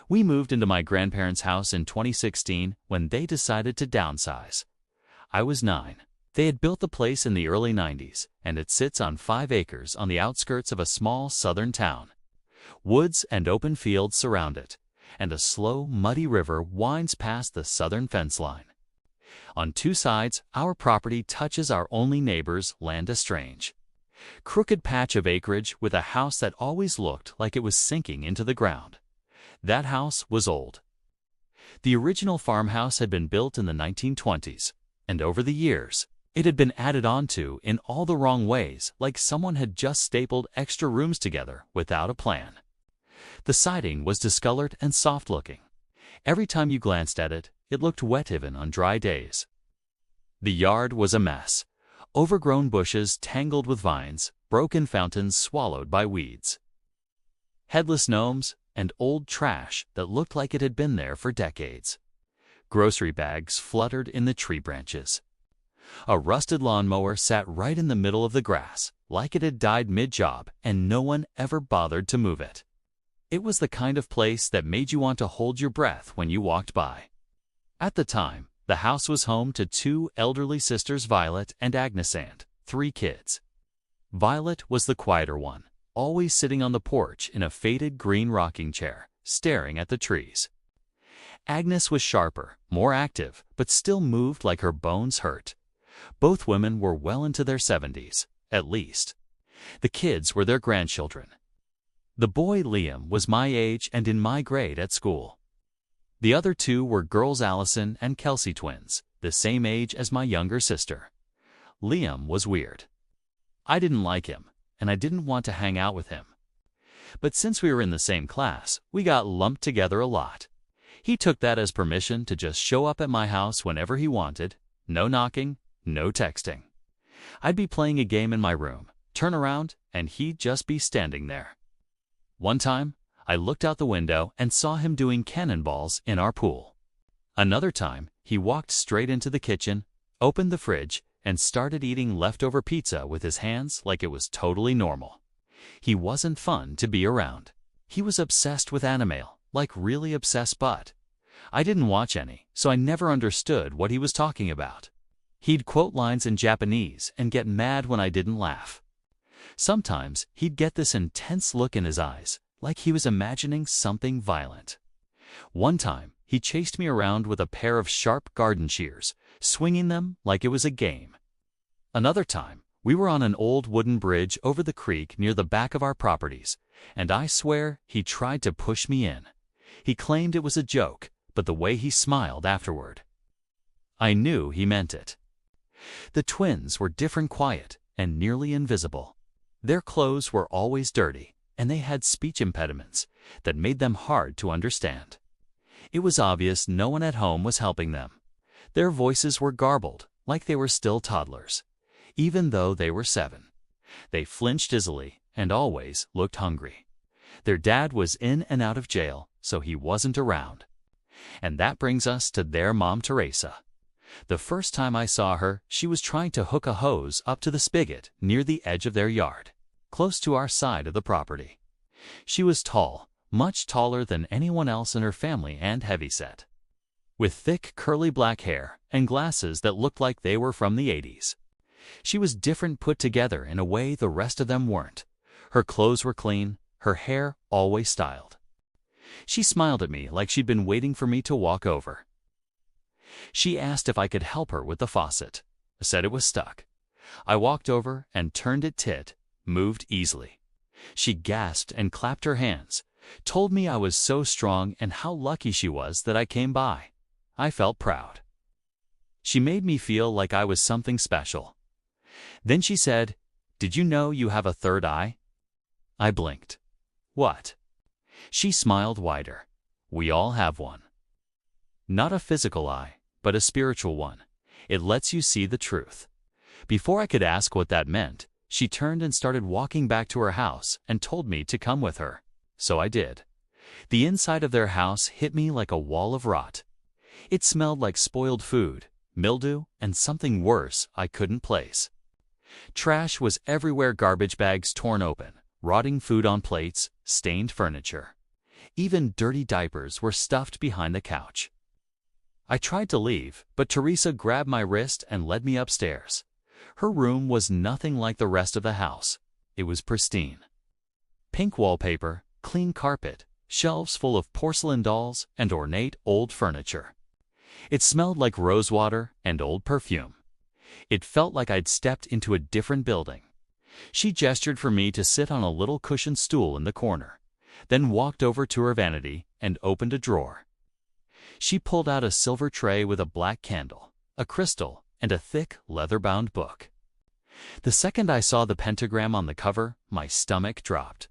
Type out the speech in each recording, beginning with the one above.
We moved into my grandparents' house in 2016 when they decided to downsize. I was 9. They had built the place in the early 90s, and it sits on 5 acres on the outskirts of a small southern town. Woods and open fields surround it, and a slow, muddy river winds past the southern fence line. On 2 sides, our property touches our only neighbor's land estrange. Crooked patch of acreage with a house that always looked like it was sinking into the ground. That house was old. The original farmhouse had been built in the 1920s, and over the years, it had been added onto in all the wrong ways, like someone had just stapled extra rooms together without a plan. The siding was discolored and soft-looking. Every time you glanced at it, it looked wet even on dry days. The yard was a mess. Overgrown bushes tangled with vines, broken fountains swallowed by weeds. Headless gnomes, and old trash that looked like it had been there for decades. Grocery bags fluttered in the tree branches. A rusted lawnmower sat right in the middle of the grass, like it had died mid-job, and no one ever bothered to move it. It was the kind of place that made you want to hold your breath when you walked by. At the time, the house was home to 2 elderly sisters, Violet and Agnes, and 3 kids. Violet was the quieter one, always sitting on the porch in a faded green rocking chair, staring at the trees. Agnes was sharper, more active, but still moved like her bones hurt. Both women were well into their 70s, at least. The kids were their grandchildren. The boy, Liam, was my age and in my grade at school. The other 2 were girls, Allison and Kelsey, twins, the same age as my younger sister. Liam was weird. I didn't like him, and I didn't want to hang out with him. But since we were in the same class, we got lumped together a lot. He took that as permission to just show up at my house whenever he wanted. No knocking, no texting. I'd be playing a game in my room, turn around, and he'd just be standing there. One time, I looked out the window and saw him doing cannonballs in our pool. Another time, he walked straight into the kitchen, opened the fridge, and started eating leftover pizza with his hands like it was totally normal. He wasn't fun to be around. He was obsessed with anime, like really obsessed, but I didn't watch any, so I never understood what he was talking about. He'd quote lines in Japanese and get mad when I didn't laugh. Sometimes he'd get this intense look in his eyes, like he was imagining something violent. One time, he chased me around with a pair of sharp garden shears, swinging them like it was a game. Another time, we were on an old wooden bridge over the creek near the back of our properties, and I swear he tried to push me in. He claimed it was a joke, but the way he smiled afterward, I knew he meant it. The twins were different, quiet, and nearly invisible. Their clothes were always dirty, and they had speech impediments that made them hard to understand. It was obvious no one at home was helping them. Their voices were garbled, like they were still toddlers, even though they were 7. They flinched easily and always looked hungry. Their dad was in and out of jail, so he wasn't around. And that brings us to their mom, Teresa. The first time I saw her, she was trying to hook a hose up to the spigot near the edge of their yard, close to our side of the property. She was tall, much taller than anyone else in her family, and heavyset, with thick curly black hair and glasses that looked like they were from the 80s. She was different, put together in a way the rest of them weren't. Her clothes were clean, her hair always styled. She smiled at me like she'd been waiting for me to walk over. She asked if I could help her with the faucet. I said it was stuck. I walked over and turned it, moved easily. She gasped and clapped her hands, told me I was so strong and how lucky she was that I came by. I felt proud. She made me feel like I was something special. Then she said, "Did you know you have a third eye?" I blinked. What? She smiled wider. We all have one. Not a physical eye, but a spiritual one. It lets you see the truth. Before I could ask what that meant, she turned and started walking back to her house and told me to come with her. So I did. The inside of their house hit me like a wall of rot. It smelled like spoiled food, mildew, and something worse I couldn't place. Trash was everywhere, garbage bags torn open, rotting food on plates, stained furniture. Even dirty diapers were stuffed behind the couch. I tried to leave, but Teresa grabbed my wrist and led me upstairs. Her room was nothing like the rest of the house. It was pristine. Pink wallpaper, clean carpet, shelves full of porcelain dolls, and ornate old furniture. It smelled like rosewater and old perfume. It felt like I'd stepped into a different building. She gestured for me to sit on a little cushioned stool in the corner, then walked over to her vanity and opened a drawer. She pulled out a silver tray with a black candle, a crystal, and a thick, leather-bound book. The second I saw the pentagram on the cover, my stomach dropped.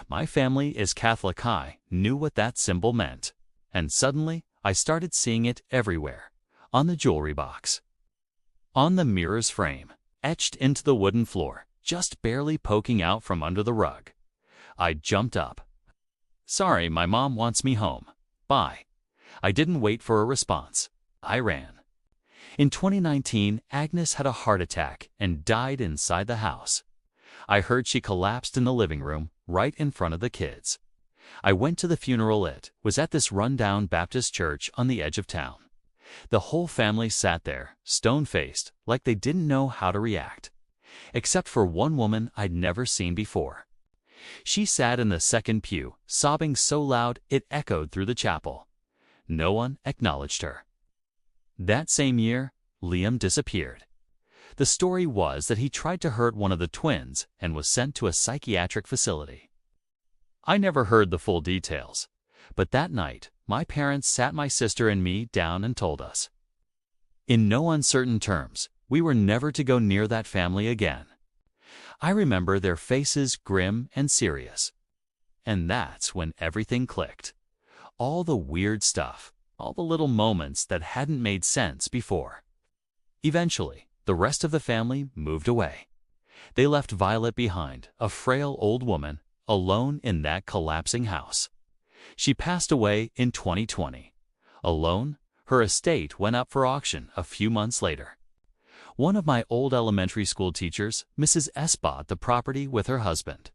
My family is Catholic. I knew what that symbol meant. And suddenly, I started seeing it everywhere. On the jewelry box. On the mirror's frame. Etched into the wooden floor, just barely poking out from under the rug. I jumped up. "Sorry, my mom wants me home. Bye." I didn't wait for a response. I ran. In 2019, Agnes had a heart attack and died inside the house. I heard she collapsed in the living room, right in front of the kids. I went to the funeral. It was at this run-down Baptist church on the edge of town. The whole family sat there, stone-faced, like they didn't know how to react. Except for one woman I'd never seen before. She sat in the second pew, sobbing so loud it echoed through the chapel. No one acknowledged her. That same year, Liam disappeared. The story was that he tried to hurt one of the twins and was sent to a psychiatric facility. I never heard the full details, but that night, my parents sat my sister and me down and told us, in no uncertain terms, we were never to go near that family again. I remember their faces grim and serious. And that's when everything clicked. All the weird stuff, all the little moments that hadn't made sense before. Eventually, the rest of the family moved away. They left Violet behind, a frail old woman, alone in that collapsing house. She passed away in 2020. Alone, her estate went up for auction a few months later. One of my old elementary school teachers, Mrs. S., bought the property with her husband.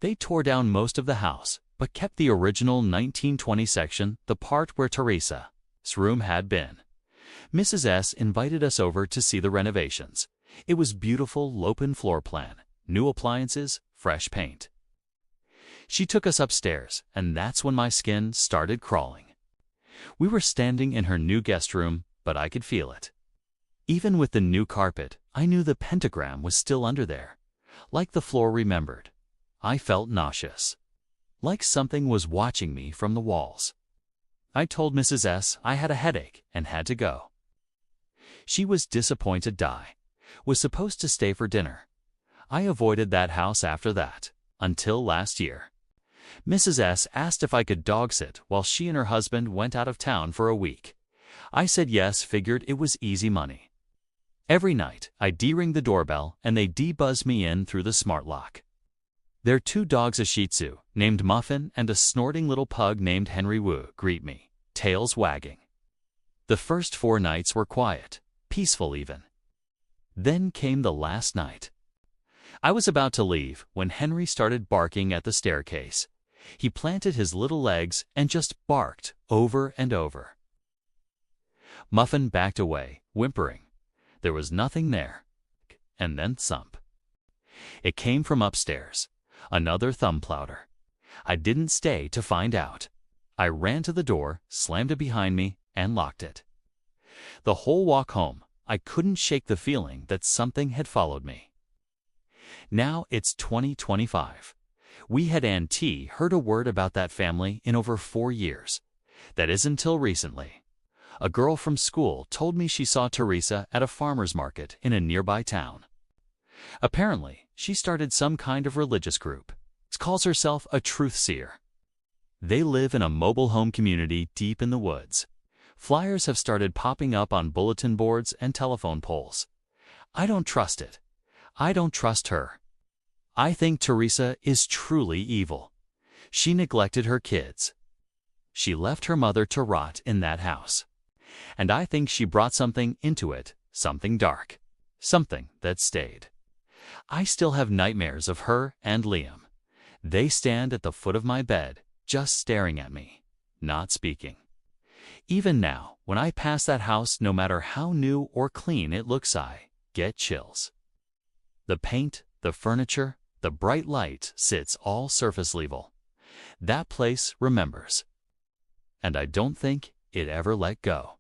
They tore down most of the house, but kept the original 1920 section, the part where Teresa's room had been. Mrs. S. invited us over to see the renovations. It was beautiful open floor plan, new appliances, fresh paint. She took us upstairs, and that's when my skin started crawling. We were standing in her new guest room, but I could feel it. Even with the new carpet, I knew the pentagram was still under there. Like the floor remembered. I felt nauseous. Like something was watching me from the walls. I told Mrs. S. I had a headache and had to go. She was disappointed. I was supposed to stay for dinner. I avoided that house after that, until last year. Mrs. S. asked if I could dog sit while she and her husband went out of town for a week. I said yes, figured it was easy money. Every night, I de-ring the doorbell and they de-buzz me in through the smart lock. Their two dogs, a Shih Tzu named Muffin and a snorting little pug named Henry Wu, greet me, tails wagging. The first 4 nights were quiet, peaceful even. Then came the last night. I was about to leave when Henry started barking at the staircase. He planted his little legs and just barked over and over. Muffin backed away, whimpering. There was nothing there. And then thump. It came from upstairs. Another thumb plouder. I didn't stay to find out. I ran to the door, slammed it behind me, and locked it. The whole walk home, I couldn't shake the feeling that something had followed me. Now it's 2025. We hadn't heard a word about that family in over 4 years. That is until recently. A girl from school told me she saw Teresa at a farmer's market in a nearby town. Apparently, she started some kind of religious group. It calls herself a Truth Seer. They live in a mobile home community deep in the woods. Flyers have started popping up on bulletin boards and telephone poles. I don't trust it. I don't trust her. I think Teresa is truly evil. She neglected her kids. She left her mother to rot in that house. And I think she brought something into it, something dark, something that stayed. I still have nightmares of her and Liam. They stand at the foot of my bed, just staring at me, not speaking. Even now, when I pass that house, no matter how new or clean it looks, I get chills. The paint, the furniture, the bright light sits all surface level. That place remembers. And I don't think it ever let go.